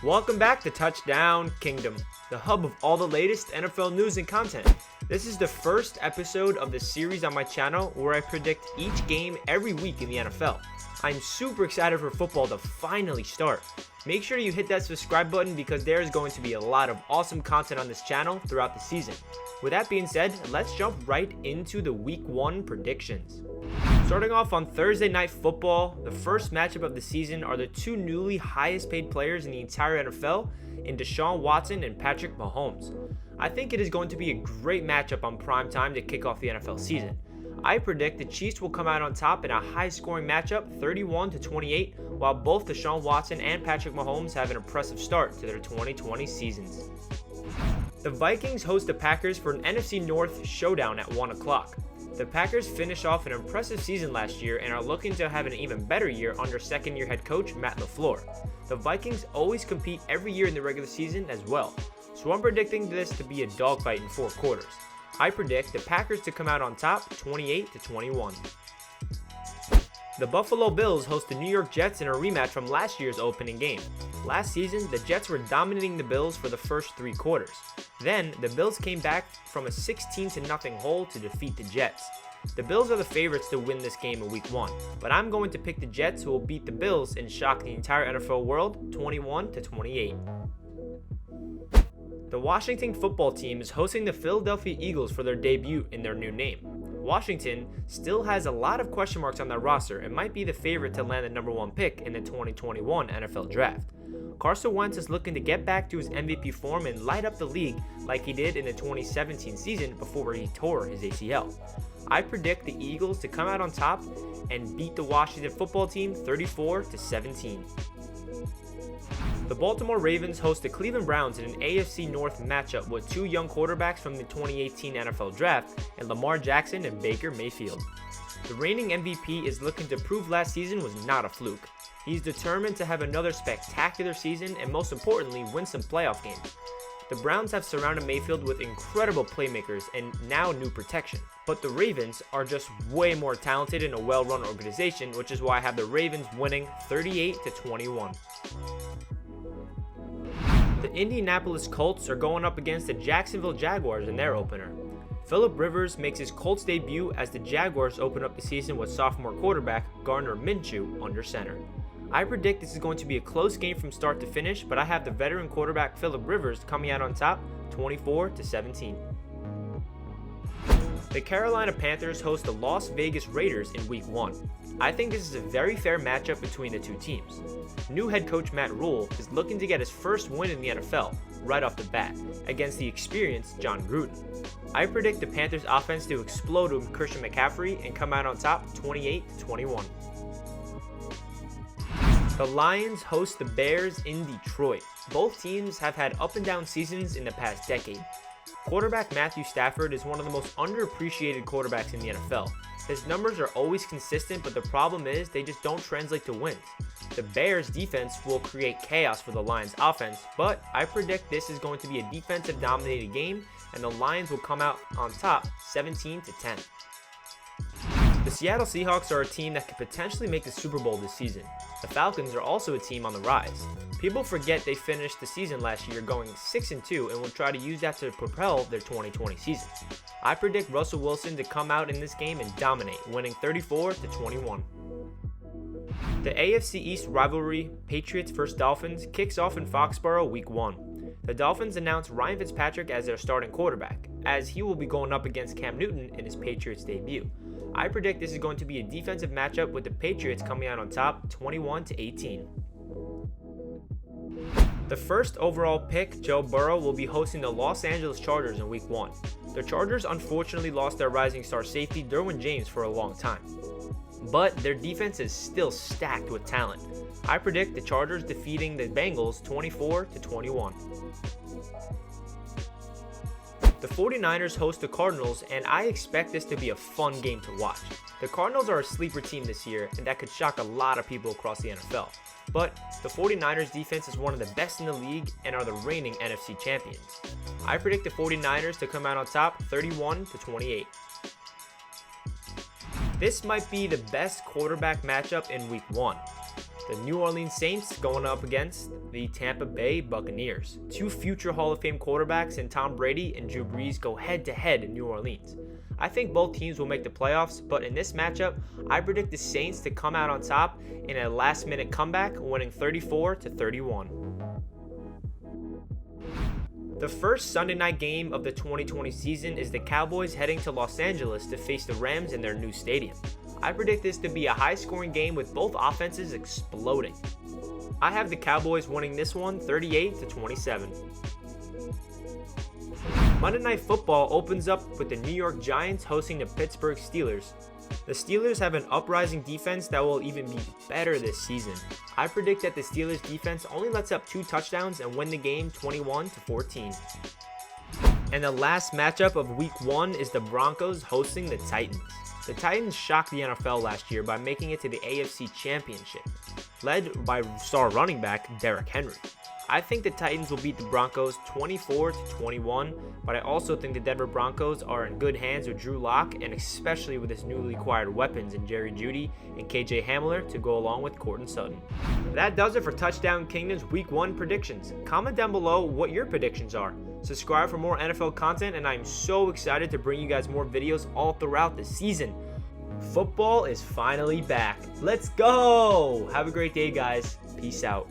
Welcome back to Touchdown Kingdom, the hub of all the latest NFL news and content. This is the first episode of the series on my channel where I predict each game every week in the NFL. I'm super excited for football to finally start. Make sure you hit that subscribe button because there is going to be a lot of awesome content on this channel throughout the season. With that being said, let's jump right into the Week 1 predictions. Starting off on Thursday Night Football, the first matchup of the season are the two newly highest paid players in the entire NFL in Desean Watson and Patrick Mahomes. I think it is going to be a great matchup on prime time to kick off the NFL season. I predict the Chiefs will come out on top in a high-scoring matchup, 31-28, while both Desean Watson and Patrick Mahomes have an impressive start to their 2020 seasons. The Vikings host the Packers for an NFC North showdown at 1 o'clock. The Packers finished off an impressive season last year and are looking to have an even better year under second-year head coach Matt LaFleur. The Vikings always compete every year in the regular season as well, so I'm predicting this to be a dogfight in 4 quarters. I predict the Packers to come out on top 28-21. The Buffalo Bills host the New York Jets in a rematch from last year's opening game. Last season, the Jets were dominating the Bills for the first 3 quarters. Then, the Bills came back from a 16-0 hole to defeat the Jets. The Bills are the favorites to win this game in Week 1, but I'm going to pick the Jets, who will beat the Bills and shock the entire NFL world 21-28. The Washington football team is hosting the Philadelphia Eagles for their debut in their new name. Washington still has a lot of question marks on their roster and might be the favorite to land the number 1 pick in the 2021 NFL Draft. Carson Wentz is looking to get back to his MVP form and light up the league like he did in the 2017 season before he tore his ACL. I predict the Eagles to come out on top and beat the Washington football team 34-17. The Baltimore Ravens host the Cleveland Browns in an AFC North matchup with 2 young quarterbacks from the 2018 NFL Draft in Lamar Jackson and Baker Mayfield. The reigning MVP is looking to prove last season was not a fluke. He's determined to have another spectacular season and, most importantly, win some playoff games. The Browns have surrounded Mayfield with incredible playmakers and now new protection. But the Ravens are just way more talented and a well-run organization, which is why I have the Ravens winning 38-21. The Indianapolis Colts are going up against the Jacksonville Jaguars in their opener. Phillip Rivers makes his Colts debut as the Jaguars open up the season with sophomore quarterback Gardner Minshew under center. I predict this is going to be a close game from start to finish, but I have the veteran quarterback Phillip Rivers coming out on top 24-17. The Carolina Panthers host the Las Vegas Raiders in Week 1. I think this is a very fair matchup between the two teams. New head coach Matt Rule is looking to get his first win in the NFL right off the bat against the experienced John Gruden. I predict the Panthers offense to explode with Christian McCaffrey and come out on top 28-21. The Lions host the Bears in Detroit. Both teams have had up and down seasons in the past decade. Quarterback Matthew Stafford is one of the most underappreciated quarterbacks in the NFL. His numbers are always consistent, but the problem is they just don't translate to wins. The Bears defense will create chaos for the Lions offense, but I predict this is going to be a defensive dominated game and the Lions will come out on top 17-10. The Seattle Seahawks are a team that could potentially make the Super Bowl this season. The Falcons are also a team on the rise. People forget they finished the season last year going 6-2 and will try to use that to propel their 2020 season. I predict Russell Wilson to come out in this game and dominate, winning 34-21. The AFC East rivalry, Patriots vs. Dolphins, kicks off in Foxborough Week 1. The Dolphins announced Ryan Fitzpatrick as their starting quarterback, as he will be going up against Cam Newton in his Patriots debut. I predict this is going to be a defensive matchup with the Patriots coming out on top 21-18. The first overall pick, Joe Burrow, will be hosting the Los Angeles Chargers in Week 1. The Chargers unfortunately lost their rising star safety Derwin James for a long time, but their defense is still stacked with talent. I predict the Chargers defeating the Bengals 24-21. The 49ers host the Cardinals, and I expect this to be a fun game to watch. The Cardinals are a sleeper team this year, and that could shock a lot of people across the NFL. But the 49ers defense is one of the best in the league and are the reigning NFC champions. I predict the 49ers to come out on top 31-28. This might be the best quarterback matchup in Week 1. The New Orleans Saints going up against the Tampa Bay Buccaneers. Two future Hall of Fame quarterbacks in Tom Brady and Drew Brees go head-to-head in New Orleans. I think both teams will make the playoffs, but in this matchup, I predict the Saints to come out on top in a last-minute comeback, winning 34-31. The first Sunday night game of the 2020 season is the Cowboys heading to Los Angeles to face the Rams in their new stadium. I predict this to be a high-scoring game with both offenses exploding. I have the Cowboys winning this one 38-27. Monday Night Football opens up with the New York Giants hosting the Pittsburgh Steelers. The Steelers have an uprising defense that will even be better this season. I predict that the Steelers defense only lets up 2 touchdowns and win the game 21-14. And the last matchup of Week 1 is the Broncos hosting the Titans. The Titans shocked the NFL last year by making it to the AFC Championship, led by star running back Derrick Henry. I think the Titans will beat the Broncos 24-21, but I also think the Denver Broncos are in good hands with Drew Lock, and especially with his newly acquired weapons in Jerry Jeudy and KJ Hamler to go along with Courtland Sutton. That does it for Touchdown Kingdom's Week 1 predictions. Comment down below what your predictions are. Subscribe for more NFL content, and I'm so excited to bring you guys more videos all throughout the season. Football is finally back. Let's go! Have a great day, guys. Peace out.